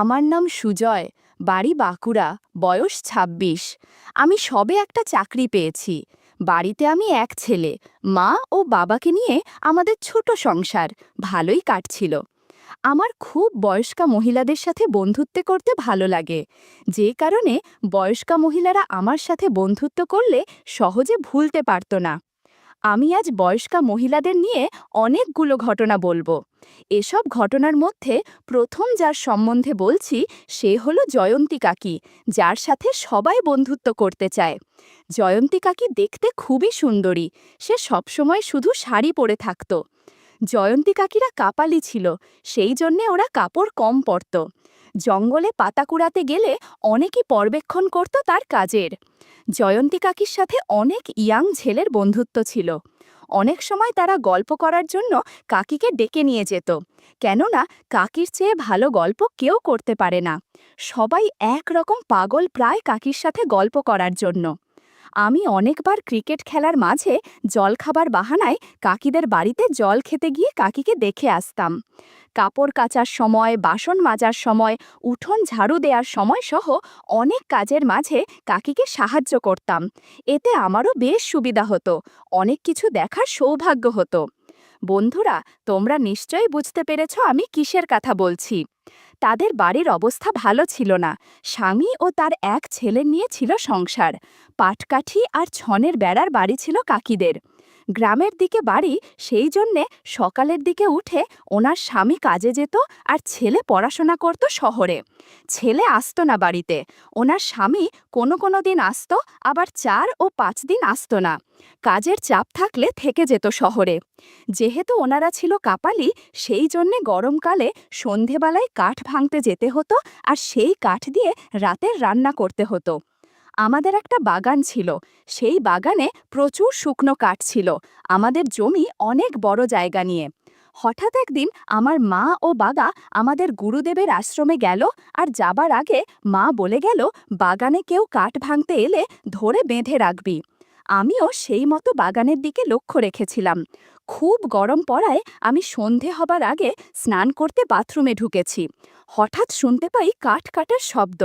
আমার নাম সুজয়, বাড়ি বাঁকুড়া, বয়স ২৬। আমি সবে একটা চাকরি পেয়েছি। বাড়িতে আমি এক ছেলে, মা ও বাবাকে নিয়ে আমাদের ছোট সংসার ভালোই কাটছিল। আমার খুব বয়স্কা মহিলাদের সাথে বন্ধুত্ব করতে ভালো লাগে, যে কারণে বয়স্কা মহিলারা আমার সাথে বন্ধুত্ব করলে সহজে ভুলতে পারত না। আমি আজ বয়স্কা মহিলাদের নিয়ে অনেকগুলো ঘটনা বলবো। এসব ঘটনার মধ্যে প্রথম যার সম্বন্ধে বলছি সে হলো জয়ন্তী কাকি, যার সাথে সবাই বন্ধুত্ব করতে চায়। জয়ন্তী কাকি দেখতে খুবই সুন্দরী, সে সবসময় শুধু শাড়ি পরে থাকত। জয়ন্তী কাকিরা কাপালি ছিল, সেই জন্যে ওরা কাপড় কম পরত। জঙ্গলে পাতা কুড়াতে গেলে অনেকেই পর্যবেক্ষণ করত তার কাজের। জয়ন্তী কাকির সাথে অনেক ইয়াং ছেলের বন্ধুত্ব ছিল। অনেক সময় তারা গল্প করার জন্য কাকিকে ডেকে নিয়ে যেত, কেননা কাকির চেয়ে ভালো গল্প কেউ করতে পারে না। সবাই একরকম পাগল প্রায় কাকির সাথে গল্প করার জন্য। আমি অনেকবার ক্রিকেট খেলার মাঝে জলখাবার বাহানায় কাকিদের বাড়িতে জল খেতে গিয়ে কাকিকে দেখে আসতাম। কাপড় কাচার সময়, বাসন মাজার সময়, উঠোন ঝাড়ু দেওয়ার সময় সহ অনেক কাজের মাঝে কাকিকে সাহায্য করতাম। এতে আমারও বেশ সুবিধা হতো, অনেক কিছু দেখার সৌভাগ্য হতো। বন্ধুরা, তোমরা নিশ্চয়ই বুঝতে পেরেছ আমি কিসের কথা বলছি। তাদের বাড়ির অবস্থা ভালো ছিল না। স্বামী ও তার এক ছেলে নিয়ে ছিল সংসার। পাটকাঠি আর ছনের বেড়ার বাড়ি ছিল কাকিদের। গ্রামের দিকে বাড়ি, সেই জন্যে সকালের দিকে উঠে ওনার স্বামী কাজে যেত আর ছেলে পড়াশোনা করত শহরে। ছেলে আসতো না বাড়িতে, ওনার স্বামী কোনো কোনো দিন আসতো, আবার ৪ ও ৫ দিন আসতো না। কাজের চাপ থাকলে থেকে যেত শহরে। যেহেতু ওনারা ছিল কাপালি, সেই জন্যে গরমকালে সন্ধেবেলায় কাঠ ভাঙতে যেতে হতো আর সেই কাঠ দিয়ে রাতের রান্না করতে হতো। আমাদের একটা বাগান ছিল, সেই বাগানে প্রচুর শুকনো কাঠ ছিল। আমাদের জমি অনেক বড় জায়গা নিয়ে। হঠাৎ একদিন আমার মা ও বাবা আমাদের গুরুদেবের আশ্রমে গেল, আর যাবার আগে মা বলে গেল, বাগানে কেউ কাঠ ভাঙতে এলে ধরে বেঁধে রাখবি। আমিও সেই মতো বাগানের দিকে লক্ষ্য রেখেছিলাম। খুব গরম পড়ায় আমি সন্ধে হবার আগে স্নান করতে বাথরুমে ঢুকেছি। হঠাৎ শুনতে পাই কাঠ কাটার শব্দ।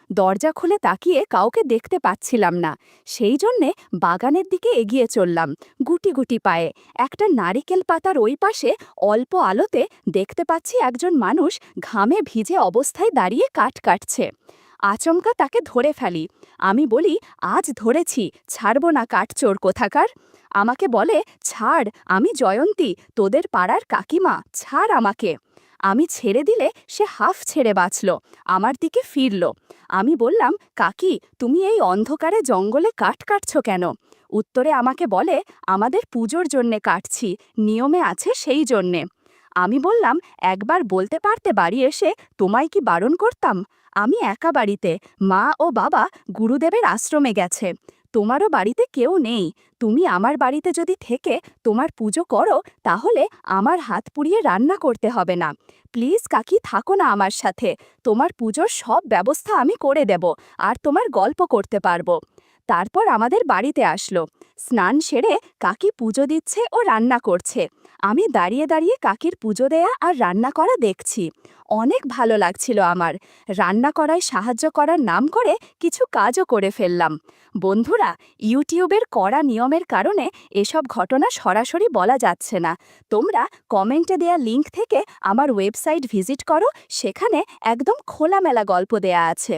দরজা খুলে তাকিয়ে কাউকে দেখতে পাচ্ছিলাম না, সেই জন্যে বাগানের দিকে এগিয়ে চললাম গুটি গুটি পায়ে। একটা নারিকেল পাতার ওই পাশে অল্প আলোতে দেখতে পাচ্ছি একজন মানুষ ঘামে ভিজে অবস্থায় দাঁড়িয়ে কাঠ কাটছে। আচমকা তাকে ধরে ফেলি। আমি বলি, আজ ধরেছি, ছাড়ব না কাঠচোর কোথাকার। আমাকে বলে, ছাড়, আমি জয়ন্তী, তোদের পাড়ার কাকিমা, ছাড় আমাকে। আমি ছেড়ে দিলে সে হাফ ছেড়ে বাঁচল, আমার দিকে ফিরল। আমি বললাম, কাকি, তুমি এই অন্ধকারে জঙ্গলে কাঠ কাটছ কেন? উত্তরে আমাকে বলে, আমাদের পুজোর জন্যে কাটছি, নিয়মে আছে সেই জন্যে। আমি বললাম, একবার বলতে পারতে বাড়ি এসে, তোমায় কি বারণ করতাম? আমি একা বাড়িতে, মা ও বাবা গুরুদেবের আশ্রমে গেছে। তোমারও বাড়িতে কেউ নেই। তুমি আমার বাড়িতে যদি থেকে তোমার পুজো করো, তাহলে আমার হাত পুড়িয়ে রান্না করতে হবে না। প্লিজ কাকি, থাকো না আমার সাথে। তোমার পুজোর সব ব্যবস্থা আমি করে দেব, আর তোমার গল্প করতে পারবো। তারপর আমাদের বাড়িতে আসলো। স্নান সেরে কাকি পুজো দিচ্ছে ও রান্না করছে। আমি দাঁড়িয়ে দাঁড়িয়ে কাকির পুজো দেয়া আর রান্না করা দেখছি। অনেক ভালো লাগছিল আমার। রান্না করায় সাহায্য করার নাম করে কিছু কাজও করে ফেললাম। বন্ধুরা, ইউটিউবের কড়া নিয়মের কারণে এসব ঘটনা সরাসরি বলা যাচ্ছে না। তোমরা কমেন্টে দেয়া লিংক থেকে আমার ওয়েবসাইট ভিজিট করো, সেখানে একদম খোলামেলা গল্প দেয়া আছে।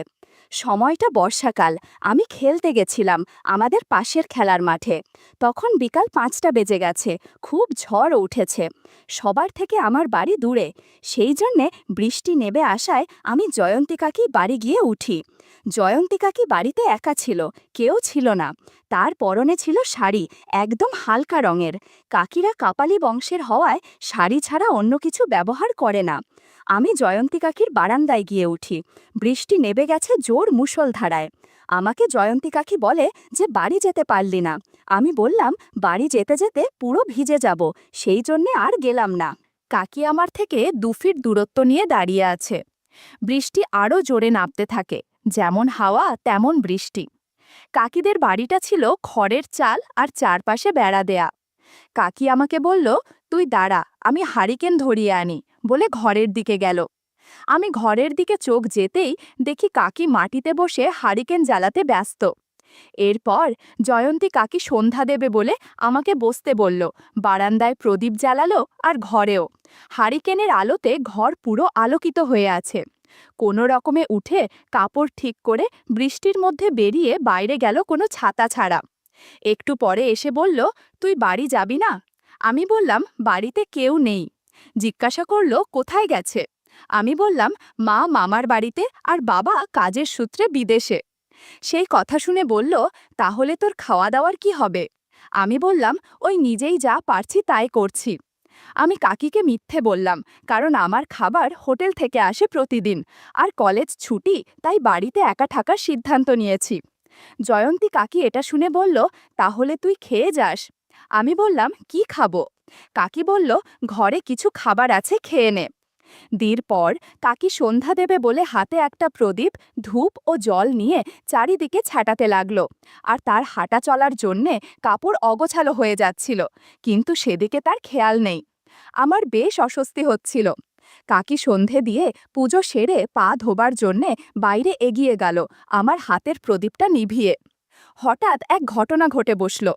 সময়টা বর্ষাকাল। আমি খেলতে গেছিলাম আমাদের পাশের খেলার মাঠে। তখন বিকাল ৫টা বেজে গেছে, খুব ঝড় উঠেছে। সবার থেকে আমার বাড়ি দূরে, সেই জন্যে বৃষ্টি নেমে আসায় আমি জয়ন্তী কাকি বাড়ি গিয়ে উঠি। জয়ন্তী কাকি বাড়িতে একা ছিল, কেউ ছিল না। তার পরনে ছিল শাড়ি, একদম হালকা রঙের। কাকিরা কাপালি বংশের হওয়ায় শাড়ি ছাড়া অন্য কিছু ব্যবহার করে না। আমি জয়ন্তী কাকির বারান্দায় গিয়ে উঠি। বৃষ্টি নেমে গেছে জোর মুষলধারায়। আমাকে জয়ন্তী কাকি বলে যে, বাড়ি যেতে পারলি না? আমি বললাম, বাড়ি যেতে যেতে পুরো ভিজে যাব, সেই জন্যে আর গেলাম না। কাকি আমার থেকে ২ ফিট দূরত্ব নিয়ে দাঁড়িয়ে আছে। বৃষ্টি আরও জোরে নামতে থাকে, যেমন হাওয়া তেমন বৃষ্টি। কাকিদের বাড়িটা ছিল খড়ের চাল আর চারপাশে বেড়া দেয়া। কাকি আমাকে বলল, তুই দাঁড়া, আমি হারিকেন ধরিয়ে আনি, বলে ঘরের দিকে গেল। আমি ঘরের দিকে চোখ যেতেই দেখি কাকি মাটিতে বসে হারিকেন জ্বালাতে ব্যস্ত। এরপর জয়ন্তী কাকি সন্ধ্যা দেবে বলে আমাকে বসতে বলল। বারান্দায় প্রদীপ জ্বালালো আর ঘরেও। হারিকেনের আলোতে ঘর পুরো আলোকিত হয়ে আছে। কোনো রকমে উঠে কাপড় ঠিক করে বৃষ্টির মধ্যে বেরিয়ে বাইরে গেল কোনো ছাতা ছাড়া। একটু পরে এসে বলল, তুই বাড়ি যাবি না? আমি বললাম, বাড়িতে কেউ নেই। জিজ্ঞাসা করলো, কোথায় গেছে? আমি বললাম, মা মামার বাড়িতে আর বাবা কাজের সূত্রে বিদেশে। সেই কথা শুনে বলল, তাহলে তোর খাওয়া দাওয়ার কি হবে? আমি বললাম, ওই নিজেই যা পারছি তাই করছি। আমি কাকিকে মিথ্যে বললাম, কারণ আমার খাবার হোটেল থেকে আসে প্রতিদিন, আর কলেজ ছুটি, তাই বাড়িতে একা থাকার সিদ্ধান্ত নিয়েছি। জয়ন্তী কাকি এটা শুনে বলল, তাহলে তুই খেয়ে যাস। আমি বললাম, কি খাবো? কাকি বলল, ঘরে কিছু খাবার আছে, খেয়ে নে। দির পর কাকি সন্ধ্যা দেবে বলে হাতে একটা প্রদীপ, ধূপ ও জল নিয়ে চারিদিকে ছাটাতে লাগলো। আর তার হাঁটা চলার জন্যে কাপড় অগোছালো হয়ে যাচ্ছিল, কিন্তু সেদিকে তার খেয়াল নেই। আমার বেশ অস্বস্তি হচ্ছিল। কাকি সন্ধে দিয়ে পুজো সেরে পা ধোবার জন্যে বাইরে এগিয়ে গেল আমার হাতের প্রদীপটা নিভিয়ে। হঠাৎ এক ঘটনা ঘটে বসল।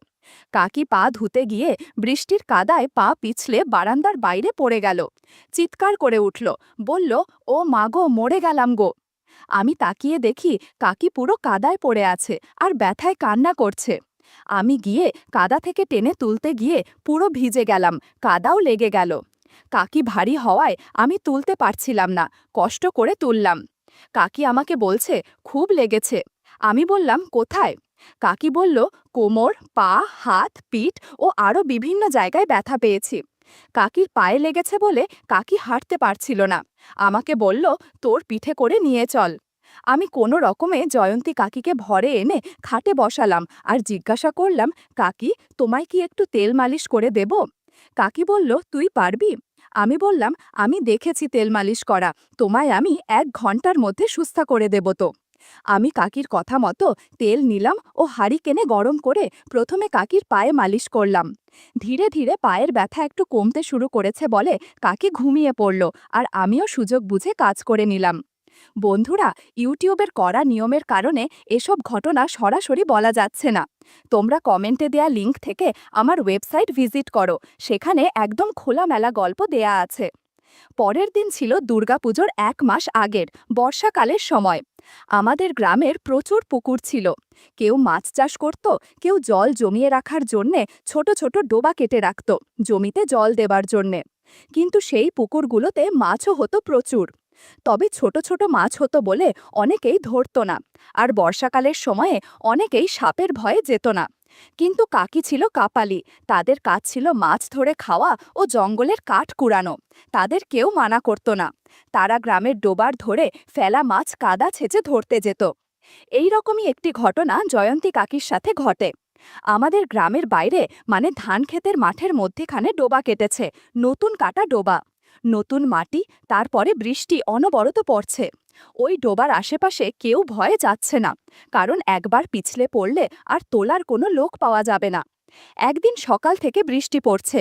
কাকি পা ধুতে গিয়ে বৃষ্টির কাদায় পা পিছলে বারান্দার বাইরে পড়ে গেল। চিৎকার করে উঠল, বলল, ও মাগো, মরে গেলাম গো। আমি তাকিয়ে দেখি কাকি পুরো কাদায় পড়ে আছে আর ব্যথায় কান্না করছে। আমি গিয়ে কাদা থেকে টেনে তুলতে গিয়ে পুরো ভিজে গেলাম, কাদাও লেগে গেল। কাকি ভারী হওয়ায় আমি তুলতে পারছিলাম না, কষ্ট করে তুললাম। কাকি আমাকে বলছে, খুব লেগেছে। আমি বললাম, কোথায়? কাকি বলল, কোমর, পা, হাত, পিঠ ও আরও বিভিন্ন জায়গায় ব্যথা পেয়েছি। কাকির পায়ে লেগেছে বলে কাকি হাঁটতে পারছিল না। আমাকে বলল, তোর পিঠে করে নিয়ে চল। আমি কোনো রকমে জয়ন্তী কাকিকে ভরে এনে খাটে বসালাম আর জিজ্ঞাসা করলাম, কাকি, তোমায় কি একটু তেল মালিশ করে দেব? কাকি বলল, তুই পারবি? আমি বললাম, আমি দেখেছি তেল মালিশ করা, তোমায় আমি 1 ঘন্টার মধ্যে সুস্থ করে দেব তো। আমি কাকির কথা মতো তেল নিলাম ও হাঁড়িকেনে গরম করে প্রথমে কাকির পায়ে মালিশ করলাম। ধীরে ধীরে পায়ের ব্যথা একটু কমতে শুরু করেছে বলে কাকি ঘুমিয়ে পড়ল, আর আমিও সুযোগ বুঝে কাজ করে নিলাম। বন্ধুরা, ইউটিউবের কড়া নিয়মের কারণে এসব ঘটনা সরাসরি বলা যাচ্ছে না। তোমরা কমেন্টে দেয়া লিংক থেকে আমার ওয়েবসাইট ভিজিট করো, সেখানে একদম খোলামেলা গল্প দেয়া আছে। পরের দিন ছিল দুর্গাপুজোর 1 মাস আগের বর্ষাকালের সময়। আমাদের গ্রামের প্রচুর পুকুর ছিল। কেউ মাছ চাষ করত, কেউ জল জমিয়ে রাখার জন্যে ছোট ছোট ডোবা কেটে রাখত জমিতে জল দেবার জন্যে। কিন্তু সেই পুকুরগুলোতে মাছও হতো প্রচুর। তবে ছোট ছোট মাছ হতো বলে অনেকেই ধরত না, আর বর্ষাকালের সময়ে অনেকেই সাপের ভয়ে যেত না। কিন্তু কাকি ছিল কাপালি, তাদের কাজ ছিল মাছ ধরে খাওয়া ও জঙ্গলের কাঠ কুড়ানো। তাদের কেউ মানা করত না। তারা গ্রামের ডোবার ধরে ফেলা মাছ কাদা ছেঁচে ধরতে যেত। এই রকমই একটি ঘটনা জয়ন্তী কাকির সাথে ঘটে। আমাদের গ্রামের বাইরে, মানে ধান ক্ষেতের মাঠের মধ্যেখানে ডোবা কেটেছে, নতুন কাটা ডোবা। নতুন মাটি, তারপরে বৃষ্টি অনবরত পড়ছে। ওই ডোবার আশেপাশে কেউ ভয়ে যাচ্ছে না, কারণ একবার পিছলে পড়লে আর তোলার কোনো লোক পাওয়া যাবে না। একদিন সকাল থেকে বৃষ্টি পড়ছে।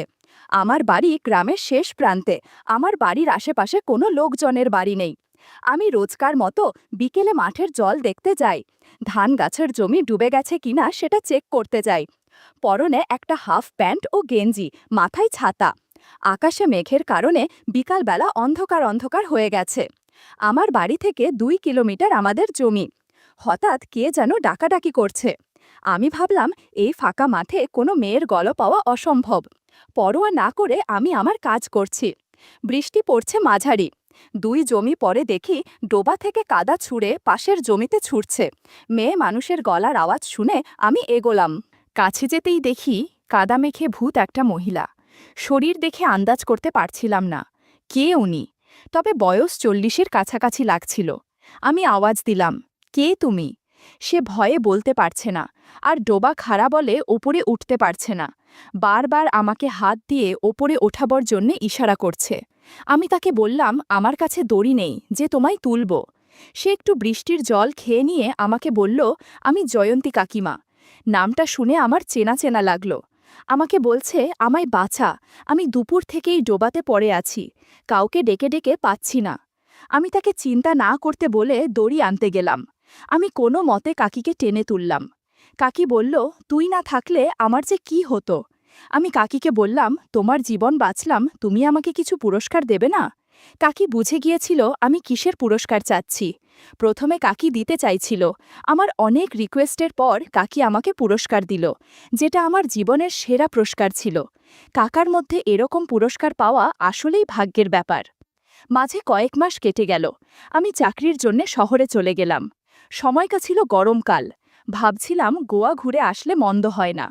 আমার বাড়ি গ্রামের শেষ প্রান্তে, আমার বাড়ির আশেপাশে কোনো লোকজনের বাড়ি নেই। আমি রোজকার মতো বিকেলে মাঠের জল দেখতে যাই। ধান গাছের জমি ডুবে গেছে কিনা সেটা চেক করতে যাই। পরনে একটা হাফ প্যান্ট ও গেঞ্জি, মাথায় ছাতা। আকাশে মেঘের কারণে বিকালবেলা অন্ধকার অন্ধকার হয়ে গেছে। আমার বাড়ি থেকে 2 কিলোমিটার আমাদের জমি। হঠাৎ কে যেন ডাকাডাকি করছে। আমি ভাবলাম, এই ফাঁকা মাঠে কোনো মেয়ের গলা পাওয়া অসম্ভব। পরোয়া না করে আমি আমার কাজ করছি। বৃষ্টি পড়ছে মাঝারি। 2 জমি পরে দেখি ডোবা থেকে কাদা ছুঁড়ে পাশের জমিতে ছুটছে। মেয়ে মানুষের গলার আওয়াজ শুনে আমি এগোলাম। কাছে যেতেই দেখি কাদা মেখে ভূত একটা মহিলা। শরীর দেখে আন্দাজ করতে পারছিলাম না কে উনি, তবে বয়স 40-এর কাছাকাছি লাগছিল। আমি আওয়াজ দিলাম, কে তুমি? সে ভয়ে বলতে পারছে না, আর ডোবা খাড়া বলে ওপরে উঠতে পারছে না। বারবার আমাকে হাত দিয়ে ওপরে ওঠাবার জন্যে ইশারা করছে। আমি তাকে বললাম, আমার কাছে দড়ি নেই যে তোমায় তুলব। সে একটু বৃষ্টির জল খেয়ে নিয়ে আমাকে বলল, আমি জয়ন্তী কাকিমা। নামটা শুনে আমার চেনা চেনা লাগলো। আমাকে বলছে, আমায় বাঁচা, আমি দুপুর থেকেই ডোবাতে পড়ে আছি, কাউকে ডেকে ডেকে পাচ্ছি না। আমি তাকে চিন্তা না করতে বলে দড়ি আনতে গেলাম। আমি কোনো মতে কাকিকে টেনে তুললাম। কাকি বলল, তুই না থাকলে আমার যে কি হতো। আমি কাকিকে বললাম, তোমার জীবন বাঁচলাম, তুমি আমাকে কিছু পুরস্কার দেবে না? কাকি বুঝে গিয়েছিল আমি কিসের পুরস্কার চাচ্ছি। প্রথমে কাকি দিতে চাইছিল। আমার অনেক রিকোয়েস্টের পর কাকি আমাকে পুরস্কার দিল, যেটা আমার জীবনের সেরা পুরস্কার ছিল। কাকার মধ্যে এরকম পুরস্কার পাওয়া আসলেই ভাগ্যের ব্যাপার। মাঝে কয়েক মাস কেটে গেল। আমি চাকরির জন্যে শহরে চলে গেলাম। সময়টা ছিল গরমকাল। ভাবছিলাম গোয়া ঘুরে আসলে মন্দ হয় না।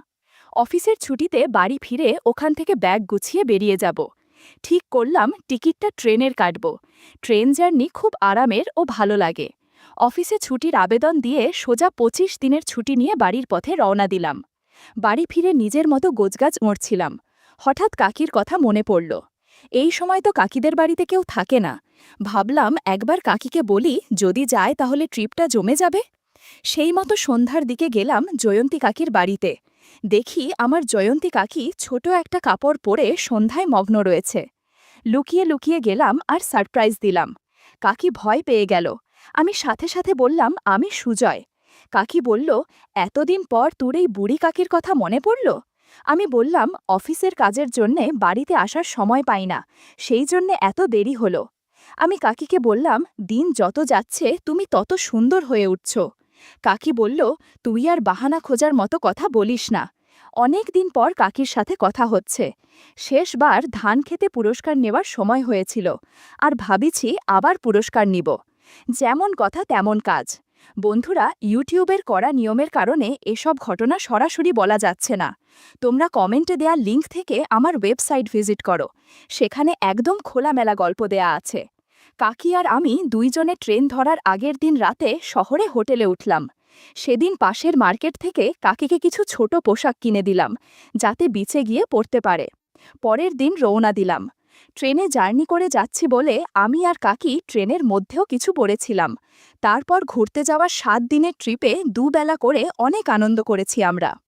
অফিসের ছুটিতে বাড়ি ফিরে ওখান থেকে ব্যাগ গুছিয়ে বেরিয়ে যাব। ঠিক করলাম টিকিটটা ট্রেনের কাটব। ট্রেন জার্নি খুব আরামের ও ভালো লাগে। অফিসে ছুটির আবেদন দিয়ে সোজা ২৫ দিনের ছুটি নিয়ে বাড়ির পথে রওনা দিলাম। বাড়ি ফিরে নিজের মতো গোছগাছ মরছিলাম। হঠাৎ কাকির কথা মনে পড়ল। এই সময় তো কাকিদের বাড়িতে কেউ থাকে না। ভাবলাম একবার কাকিকে বলি, যদি যায় তাহলে ট্রিপটা জমে যাবে। সেই মতো সন্ধ্যার দিকে গেলাম জয়ন্তী কাকির বাড়িতে। দেখি আমার জয়ন্তী কাকি ছোট একটা কাপড় পরে সন্ধ্যায় মগ্ন রয়েছে। লুকিয়ে লুকিয়ে গেলাম আর সারপ্রাইজ দিলাম। কাকি ভয় পেয়ে গেল। আমি সাথে সাথে বললাম, আমি সুজয়। কাকি বলল, এতদিন পর তোর এই বুড়ি কাকির কথা মনে পড়ল? আমি বললাম, অফিসের কাজের জন্যে বাড়িতে আসার সময় পাই না, সেই জন্যে এত দেরি হলো। আমি কাকিকে বললাম, দিন যত যাচ্ছে তুমি তত সুন্দর হয়ে উঠছ। কাকি বলল, তুই আর বাহানা খোঁজার মতো কথা বলিস না। অনেক দিন পর কাকির সাথে কথা হচ্ছে। শেষবার ধান খেতে পুরস্কার নেওয়ার সময় হয়েছিল, আর ভাবিছি আবার পুরস্কার নিব। যেমন কথা তেমন কাজ। বন্ধুরা, ইউটিউবের করা নিয়মের কারণে এসব ঘটনা সরাসরি বলা যাচ্ছে না। তোমরা কমেন্টে দেয়া লিঙ্ক থেকে আমার ওয়েবসাইট ভিজিট করো। সেখানে একদম খোলামেলা গল্প দেয়া আছে। কাকি আর আমি দুইজনে ট্রেন ধরার আগের দিন রাতে শহরে হোটেলে উঠলাম। সেদিন পাশের মার্কেট থেকে কাকিকে কিছু ছোট পোশাক কিনে দিলাম, যাতে বিচে গিয়ে পরতে পারে। পরের দিন রওনা দিলাম। ট্রেনে জার্নি করে যাচ্ছি বলে আমি আর কাকি ট্রেনের মধ্যেও কিছু পড়েছিলাম। তারপর ঘুরতে যাওয়ার ৭ দিনের ট্রিপে দুবেলা করে অনেক আনন্দ করেছি আমরা।